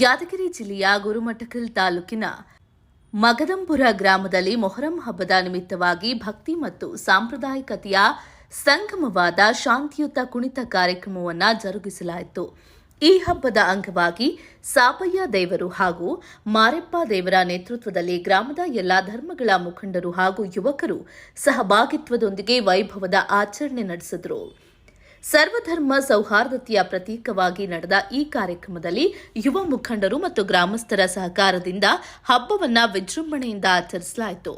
ಯಾದಗಿರಿ ಜಿಲ್ಲೆಯ ಗುರುಮಠಕಲ್ ತಾಲೂಕಿನ ಮಗದಂಪುರ ಗ್ರಾಮದಲ್ಲಿ ಮೊಹರಂ ಹಬ್ಬದ ನಿಮಿತ್ತವಾಗಿ ಭಕ್ತಿ ಮತ್ತು ಸಾಂಪ್ರದಾಯಿಕತೆಯ ಸಂಗಮವಾದ ಶಾಂತಿಯುತ ಕುಣಿತ ಕಾರ್ಯಕ್ರಮವನ್ನು ಜರುಗಿಸಲಾಯಿತು. ಈ ಹಬ್ಬದ ಅಂಗವಾಗಿ ಸಾಬಯ್ಯ ದೇವರು ಹಾಗೂ ಮಾರೆಪ್ಪ ದೇವರ ನೇತೃತ್ವದಲ್ಲಿ ಗ್ರಾಮದ ಎಲ್ಲಾ ಧರ್ಮಗಳ ಮುಖಂಡರು ಹಾಗೂ ಯುವಕರು ಸಹಭಾಗಿತ್ವದೊಂದಿಗೆ ವೈಭವದ ಆಚರಣೆ ನಡೆಸಿದರು. ಸರ್ವಧರ್ಮ ಸೌಹಾರ್ದತೆಯ ಪ್ರತೀಕವಾಗಿ ನಡೆದ ಈ ಕಾರ್ಯಕ್ರಮದಲ್ಲಿ ಯುವ ಮುಖಂಡರು ಮತ್ತು ಗ್ರಾಮಸ್ಥರ ಸಹಕಾರದಿಂದ ಹಬ್ಬವನ್ನು ವಿಜೃಂಭಣೆಯಿಂದ ಆಚರಿಸಲಾಯಿತು.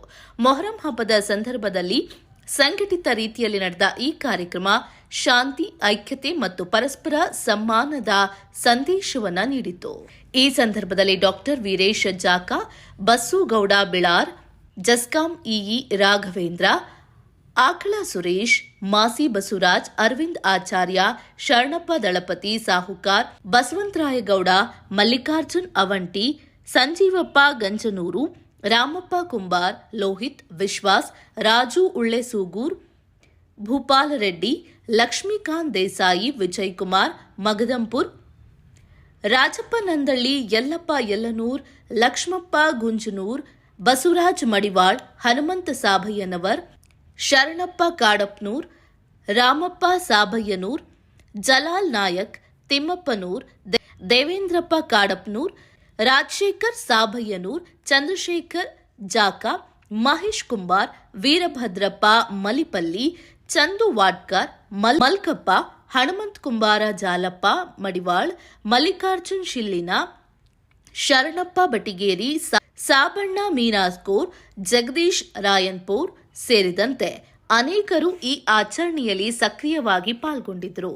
ಮೊಹರಂ ಹಬ್ಬದ ಸಂದರ್ಭದಲ್ಲಿ ಸಂಘಟಿತ ರೀತಿಯಲ್ಲಿ ನಡೆದ ಈ ಕಾರ್ಯಕ್ರಮ ಶಾಂತಿ, ಐಕ್ಯತೆ ಮತ್ತು ಪರಸ್ಪರ ಸಮ್ಮಾನದ ಸಂದೇಶವನ್ನು ನೀಡಿತು. ಈ ಸಂದರ್ಭದಲ್ಲಿ ಡಾಕ್ಟರ್ ವೀರೇಶ್ ಜಾಕ, ಬಸ್ಸುಗೌಡ ಬಿಳಾರ್, ಜಸ್ಕಾಂ ಇಇ ರಾಘವೇಂದ್ರ, ಆಕಳ ಸುರೇಶ್, ಮಾಸಿ ಬಸವರಾಜ್, ಅರವಿಂದ್ ಆಚಾರ್ಯ, ಶರಣಪ್ಪ ದಳಪತಿ ಸಾಹುಕಾರ್, ಬಸವಂತರಾಯಗೌಡ, ಮಲ್ಲಿಕಾರ್ಜುನ್ ಅವಂಟಿ, ಸಂಜೀವಪ್ಪ ಗಂಜನೂರು, ರಾಮಪ್ಪ ಕುಂಬಾರ್, ಲೋಹಿತ್, ವಿಶ್ವಾಸ್, ರಾಜು ಉಳ್ಳೆಸೂಗೂರ್, ಭೂಪಾಲ್ ರೆಡ್ಡಿ, ಲಕ್ಷ್ಮೀಕಾಂತ್ ದೇಸಾಯಿ, ವಿಜಯ್ ಕುಮಾರ್ ಮಗದಂಪುರ್, ರಾಜಪ್ಪ ನಂದಳ್ಳಿ, ಯಲ್ಲಪ್ಪ ಯಲ್ಲನೂರ್, ಲಕ್ಷ್ಮಪ್ಪ ಗುಂಜನೂರ್, ಬಸವರಾಜ್ ಮಡಿವಾಳ್, ಹನುಮಂತ ಸಾಬಯ್ಯನವರ್, ಶರಣಪ್ಪ ಕಾಡಪ್ನೂರ್, ರಾಮಪ್ಪ ಸಾಬಯ್ಯನೂರ್, ಜಲಾಲ್ ನಾಯಕ್, ತಿಮ್ಮಪ್ಪನೂರ್, ದೇವೇಂದ್ರಪ್ಪ ಕಾಡಪ್ನೂರ್, ರಾಜಶೇಖರ್ ಸಾಬಯ್ಯನೂರ್, ಚಂದ್ರಶೇಖರ್ ಜಾಕ, ಮಹೇಶ್ ಕುಂಬಾರ್, ವೀರಭದ್ರಪ್ಪ ಮಲಿಪಲ್ಲಿ, ಚಂದು ವಾಡ್ಕರ್, ಮಲ್ಕಪ್ಪ, ಹನುಮಂತ್ ಕುಂಬಾರ ಜಾಲಪ್ಪ ಮಡಿವಾಳ್, ಮಲ್ಲಿಕಾರ್ಜುನ್ ಶಿಲ್ಲಿನ, ಶರಣಪ್ಪ ಬಟಿಗೇರಿ, ಸಾಬಣ್ಣ ಮೀನಾಸ್ಕೋರ್, ಜಗದೀಶ್ ರಾಯನ್ಪುರ್ ಸೇರಿದಂತೆ ಅನೇಕರು ಈ ಆಚರಣೆಯಲ್ಲಿ ಸಕ್ರಿಯವಾಗಿ ಪಾಲ್ಗೊಂಡಿದ್ದರು.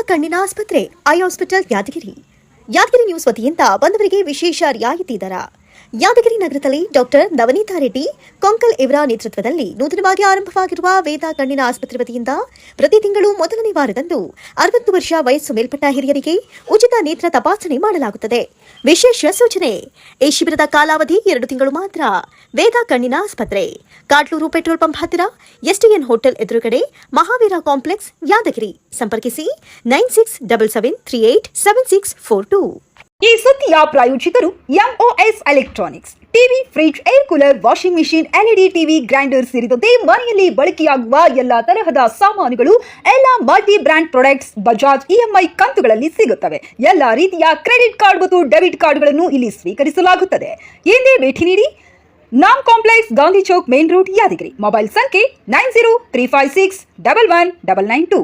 ಕಣ್ಣಿನ ಆಸ್ಪತ್ರೆ ಐ ಹಾಸ್ಪಿಟಲ್ ಯಾದಗಿರಿ ನ್ಯೂಸ್ ವತಿಯಿಂದ ಬಂದವರಿಗೆ ವಿಶೇಷ ರಿಯಾಯಿತಿ ದರ. ಯಾದಗಿರಿ ನಗರದಲ್ಲಿ ಡಾಕ್ಟರ್ ನವನೀತಾ ರೆಡ್ಡಿ ಕೊಂಕಲ್ ಇವರ ನೇತೃತ್ವದಲ್ಲಿ ನೂತನವಾಗಿ ಆರಂಭವಾಗಿರುವ ವೇದ ಕಣ್ಣಿನ ಆಸ್ಪತ್ರೆ ವತಿಯಿಂದ ಪ್ರತಿ ತಿಂಗಳು ಮೊದಲನೇ ವಾರದಂದು 60 ವರ್ಷ ವಯಸ್ಸು ಮೇಲ್ಪಟ್ಟ ಹಿರಿಯರಿಗೆ ಉಚಿತ ನೇತ್ರ ತಪಾಸಣೆ ಮಾಡಲಾಗುತ್ತದೆ. ವಿಶೇಷ ಸೂಚನೆ: ಈ ಶಿಬಿರದ ಕಾಲಾವಧಿ 2 ತಿಂಗಳು ಮಾತ್ರ. ವೇದ ಕಣ್ಣಿನ ಆಸ್ಪತ್ರೆ, ಕಾಟ್ಲೂರು ಪೆಟ್ರೋಲ್ ಪಂಪ್ ಹತ್ತಿರ, ಎಸ್ಟಿಎನ್ ಹೋಟೆಲ್ ಎದುರುಗಡೆ, ಮಹಾವೀರ ಕಾಂಪ್ಲೆಕ್ಸ್, ಯಾದಗಿರಿ. ಸಂಪರ್ಕಿಸಿ 9677387642. ಈ ಸುದ್ದಿಯ ಪ್ರಾಯೋಜಕರು MOS electronics. TV, fridge, air cooler, washing machine, LED TV, grinder ಸೇರಿದಂತೆ ಮನೆಯಲ್ಲಿ ಬಳಕೆಯಾಗುವ ಎಲ್ಲಾ ತರಹದ ಸಾಮಾನುಗಳು, ಎಲ್ಲ multi brand products Bajaj EMI ಕಂತುಗಳಲ್ಲಿ ಸಿಗುತ್ತವೆ. ಎಲ್ಲಾ ರೀತಿಯ ಕ್ರೆಡಿಟ್ ಕಾರ್ಡ್ ಮತ್ತು ಡೆಬಿಟ್ ಕಾರ್ಡ್ಗಳನ್ನು ಇಲ್ಲಿ ಸ್ವೀಕರಿಸಲಾಗುತ್ತದೆ. ಎಂದೇ ಭೇಟಿ ನೀಡಿ. Naam complex, Gandhi Chowk, main road, Yadgir. Mobile ಸಂಖ್ಯೆ 9035611992.